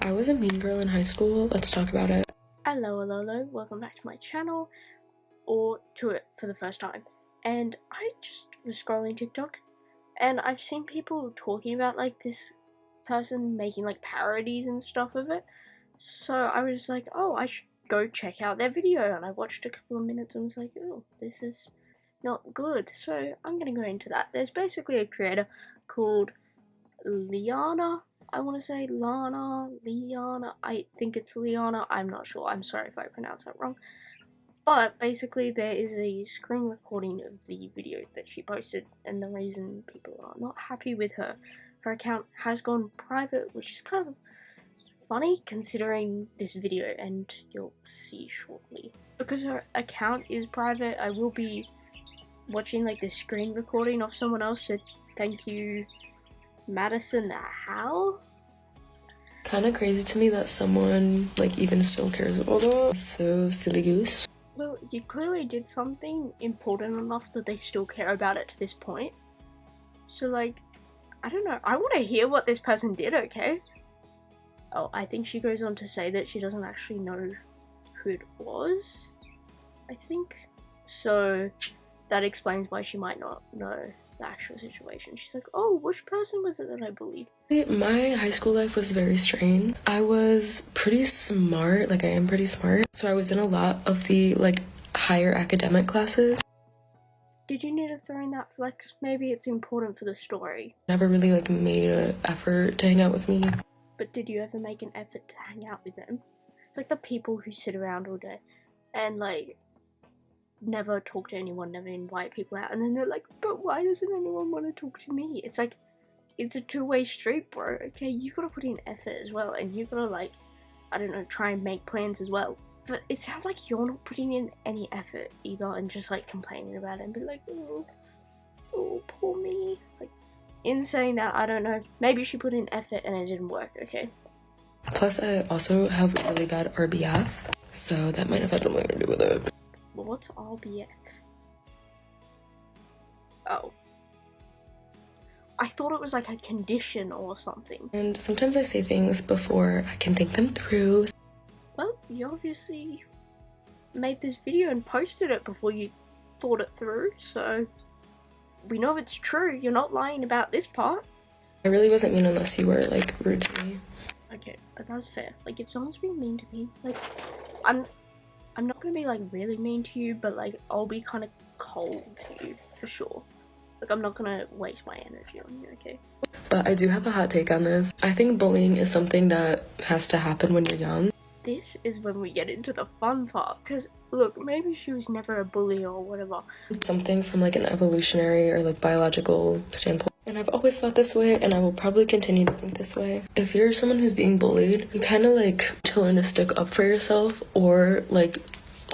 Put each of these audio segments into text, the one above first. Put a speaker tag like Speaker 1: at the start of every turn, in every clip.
Speaker 1: I was a mean girl in high school. Let's talk about it.
Speaker 2: Hello, welcome back to my channel, or to it for the first time. And I just was scrolling TikTok, and I've seen people talking about like this person making like parodies and stuff of it. So I was like, oh, I should go check out their video, and I watched a couple of minutes and was like, oh, this is not good. So I'm gonna go into that. There's basically a creator called Liana. I want to say Liana. I think it's Liana. I'm not sure. I'm sorry if I pronounce that wrong. But basically, there is a screen recording of the videos that she posted, and the reason people are not happy with her account has gone private, which is kind of funny considering this video, and you'll see shortly. Because her account is private, I will be watching like the screen recording of someone else, so thank you, Madison Hal.
Speaker 1: Kind of crazy to me that someone like even still cares about it. So silly goose.
Speaker 2: Well, you clearly did something important enough that they still care about it to this point. So like, I don't know, I want to hear what this person did, okay? Oh, I think she goes on to say that she doesn't actually know who it was, I think. So that explains why she might not know the actual situation. She's like, oh, which person was it that I bullied?
Speaker 1: My high school life was very strange. I was pretty smart, like I am pretty smart. So I was in a lot of the like higher academic classes.
Speaker 2: Did you need to throw in that flex? Maybe it's important for the story.
Speaker 1: Never really like made an effort to hang out with me.
Speaker 2: But did you ever make an effort to hang out with them? It's like the people who sit around all day and like never talk to anyone, never invite people out, and then they're like, but why doesn't anyone want to talk to me? It's like, it's a two-way street, bro. Okay, you gotta put in effort as well, and you gotta like, I don't know, try and make plans as well. But it sounds like you're not putting in any effort either, and just like complaining about it and be like, oh, poor me. Like, in saying that, I don't know, maybe she put in effort and it didn't work, okay?
Speaker 1: Plus I also have really bad RBF, so that might have had something to do with it.
Speaker 2: Well, what's RBF? Oh. I thought it was like a condition or something.
Speaker 1: And sometimes I say things before I can think them through.
Speaker 2: Well, you obviously made this video and posted it before you thought it through, so we know it's true. You're not lying about this part.
Speaker 1: I really wasn't mean unless you were like rude to me.
Speaker 2: Okay, but that's fair. Like, if someone's being mean to me, like, I'm not gonna be like really mean to you, but like I'll be kind of cold to you for sure. Like, I'm not gonna waste my energy on you, okay?
Speaker 1: But I do have a hot take on this. I think bullying is something that has to happen when you're young.
Speaker 2: This is when we get into the fun part, because look, maybe she was never a bully or whatever.
Speaker 1: Something from like an evolutionary or like biological standpoint. And I've always thought this way, and I will probably continue to think this way. If you're someone who's being bullied, you kind of like to learn to stick up for yourself, or like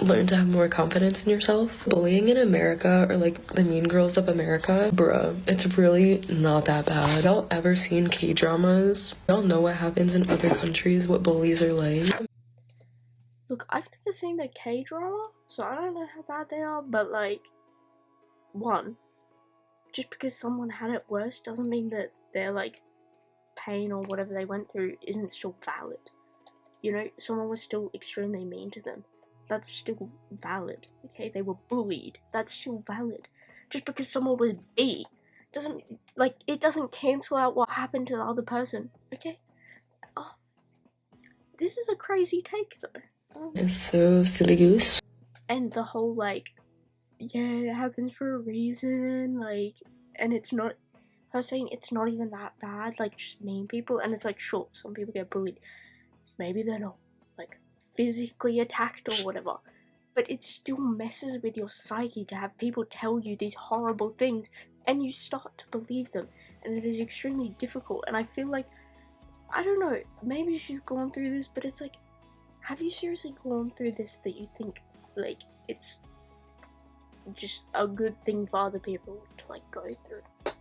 Speaker 1: learn to have more confidence in yourself. Bullying in America, or like the Mean Girls of America, bruh, it's really not that bad. Y'all ever seen K-dramas? Y'all know what happens in other countries, what bullies are like.
Speaker 2: Look, I've never seen the K-drama, so I don't know how bad they are, but like, one, just because someone had it worse doesn't mean that their like pain or whatever they went through isn't still valid. You know, someone was still extremely mean to them. That's still valid, okay? They were bullied. That's still valid. Just because someone was beat doesn't, like, it doesn't cancel out what happened to the other person, okay? This is a crazy take, though.
Speaker 1: It's so silly goose.
Speaker 2: And the whole, like, yeah, it happens for a reason, like, and it's not, I was saying it's not even that bad, like, just mean people, and it's like, sure, some people get bullied. Maybe they're not, like, physically attacked or whatever, but it still messes with your psyche to have people tell you these horrible things, and you start to believe them, and it is extremely difficult, and I feel like, I don't know, maybe she's gone through this, but it's like, have you seriously gone through this that you think, like, it's just a good thing for other people to, like, go through?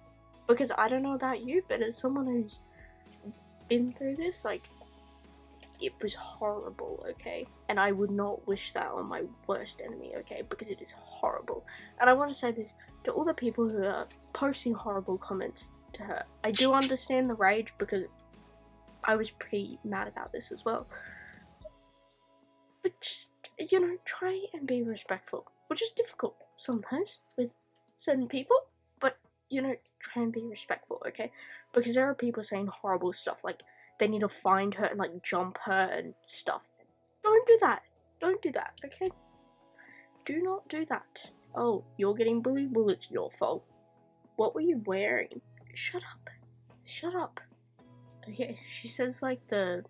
Speaker 2: Because I don't know about you, but as someone who's been through this, like, it was horrible, okay? And I would not wish that on my worst enemy, okay? Because it is horrible. And I want to say this to all the people who are posting horrible comments to her. I do understand the rage because I was pretty mad about this as well. But just, you know, try and be respectful, which is difficult sometimes with certain people, but, you know, try and be respectful, okay? Because there are people saying horrible stuff, like, they need to find her and, like, jump her and stuff. Don't do that. Don't do that, okay? Do not do that. Oh, you're getting bullied? Well, it's your fault. What were you wearing? Shut up. Shut up. Okay, she says, like, the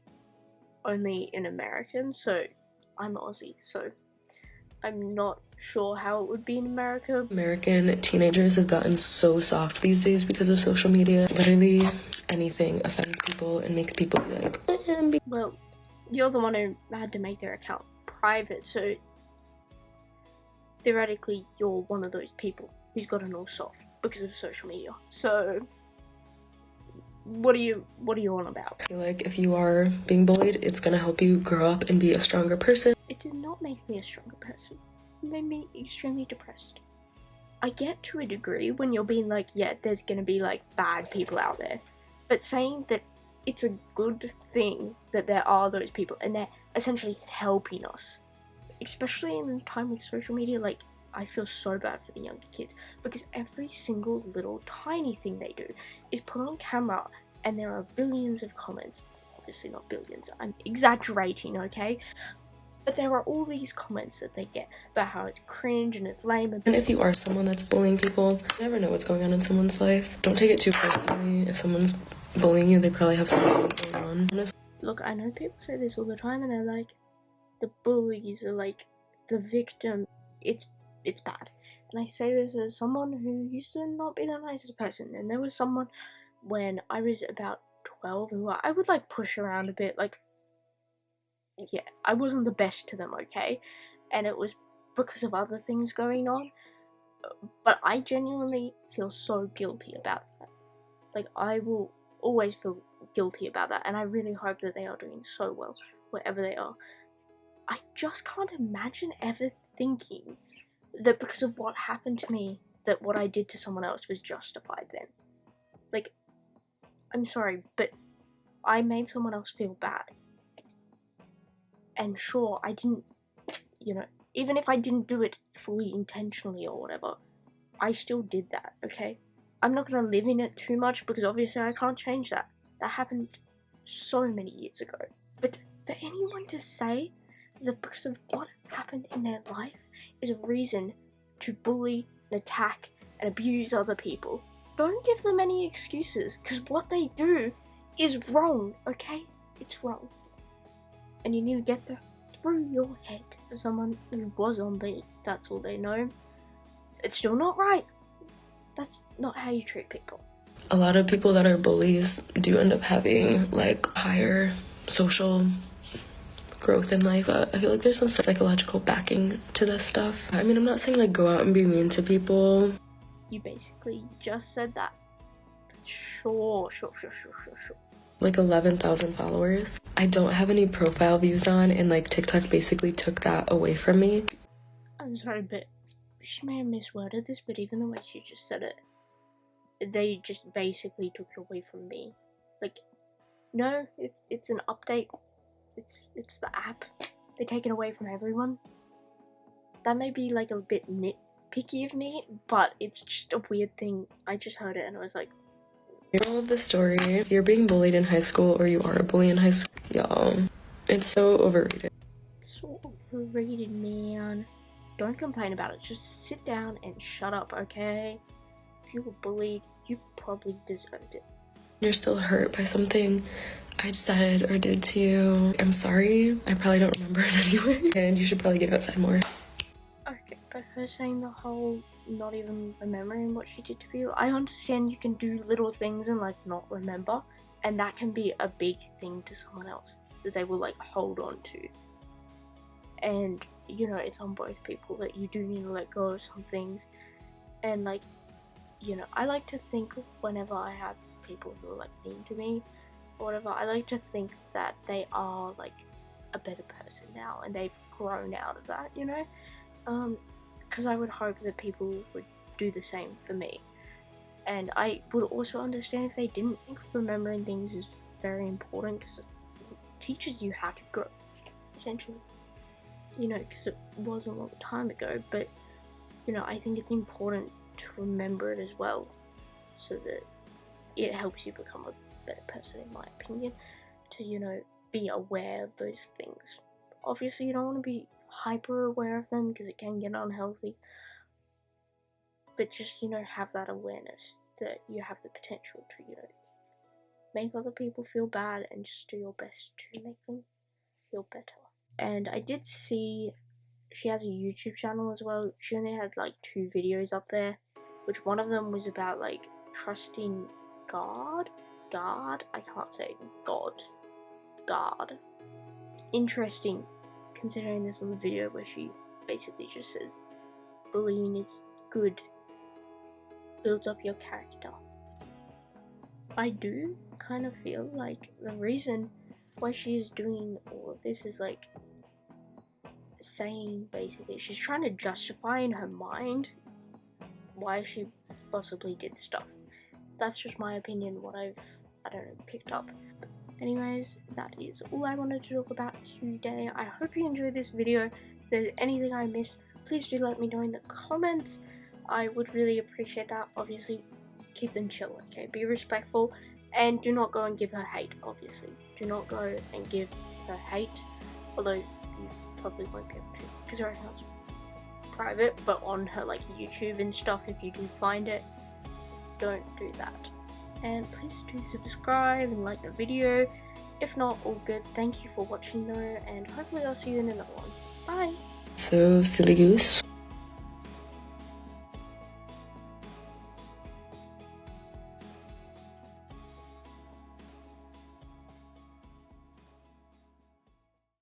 Speaker 2: only in American, so I'm Aussie, so I'm not sure how it would be in America.
Speaker 1: American teenagers have gotten so soft these days because of social media. Literally anything offends people and makes people be like,
Speaker 2: well, you're the one who had to make their account private, so theoretically you're one of those people who's gotten all soft because of social media. So what do you on about?
Speaker 1: I feel like if you are being bullied, it's gonna help you grow up and be a stronger person.
Speaker 2: It did not make me a stronger person. It made me extremely depressed. I get to a degree when you're being like, yeah, there's gonna be like bad people out there, but saying that it's a good thing that there are those people and they're essentially helping us, especially in a time with social media, like, I feel so bad for the younger kids because every single little tiny thing they do is put on camera and there are billions of comments. Obviously not billions, I'm exaggerating, okay? But there are all these comments that they get about how it's cringe and it's lame.
Speaker 1: And if you are someone that's bullying people, you never know what's going on in someone's life. Don't take it too personally. If someone's bullying you, they probably have something going on.
Speaker 2: Look, I know people say this all the time and they're like, the bullies are like the victim. It's bad. And I say this as someone who used to not be the nicest person. And there was someone when I was about 12 who I would like push around a bit, like, yeah, I wasn't the best to them, okay? And it was because of other things going on. But I genuinely feel so guilty about that. Like, I will always feel guilty about that. And I really hope that they are doing so well, wherever they are. I just can't imagine ever thinking that because of what happened to me, that what I did to someone else was justified then. Like, I'm sorry, but I made someone else feel bad. And sure, I didn't, you know, even if I didn't do it fully intentionally or whatever, I still did that, okay? I'm not gonna live in it too much because obviously I can't change that. That happened so many years ago. But for anyone to say that because of what happened in their life is a reason to bully and attack and abuse other people, don't give them any excuses, because what they do is wrong, okay? It's wrong. And you need to get that through your head. For someone who was on the That's All They Know, it's still not right. That's not how you treat people.
Speaker 1: A lot of people that are bullies do end up having like higher social growth in life. I feel like there's some psychological backing to this stuff. I mean, I'm not saying like go out and be mean to people.
Speaker 2: You basically just said that. Sure.
Speaker 1: Like 11,000 followers. I don't have any profile views on, and like TikTok basically took that away from me.
Speaker 2: I'm sorry, but she may have misworded this, but even the way she just said it, they just basically took it away from me. Like, no, it's an update. It's the app. They take it away from everyone. That may be like a bit nitpicky of me, but it's just a weird thing. I just heard it and I was like,
Speaker 1: moral of the story, if you're being bullied in high school or you are a bully in high school, y'all, it's so overrated.
Speaker 2: It's so overrated, man. Don't complain about it. Just sit down and shut up, okay? If you were bullied, you probably deserved it.
Speaker 1: You're still hurt by something I said or did to you. I'm sorry. I probably don't remember it anyway. And you should probably get outside more.
Speaker 2: Okay, but her saying the whole not even remembering what she did to you, I understand you can do little things and like not remember, and that can be a big thing to someone else that they will like hold on to. And you know, it's on both people that you do need to let go of some things. And like, you know, I like to think whenever I have people who are like mean to me or whatever, I like to think that they are like a better person now and they've grown out of that, you know? Because I would hope that people would do the same for me. And I would also understand if they didn't think remembering things is very important because it teaches you how to grow, essentially. You know, because it was a long time ago, but you know, I think it's important to remember it as well, so that it helps you become a better person, in my opinion, to, you know, be aware of those things. Obviously, you don't want to be hyper aware of them because it can get unhealthy, but just, you know, have that awareness that you have the potential to, you know, make other people feel bad and just do your best to make them feel better. And I did see she has a YouTube channel as well. She only had like 2 videos up there, which one of them was about like trusting God, I can't say God. Interesting, considering this in the video where she basically just says bullying is good, builds up your character. I do kind of feel like the reason why she's doing all of this is like saying basically she's trying to justify in her mind why she possibly did stuff. That's just my opinion, what I've, I don't know, picked up. Anyways, that is all I wanted to talk about today. I hope you enjoyed this video. If there's anything I missed, please do let me know in the comments. I would really appreciate that. Obviously, keep them chill, okay? Be respectful, and do not go and give her hate, obviously. Do not go and give her hate, although you probably won't be able to, because her account's private, but on her like YouTube and stuff, if you do find it, don't do that. And please do subscribe and like the video. If not, all good. Thank you for watching though, and hopefully I'll see you in another one. Bye!
Speaker 1: So, silly goose.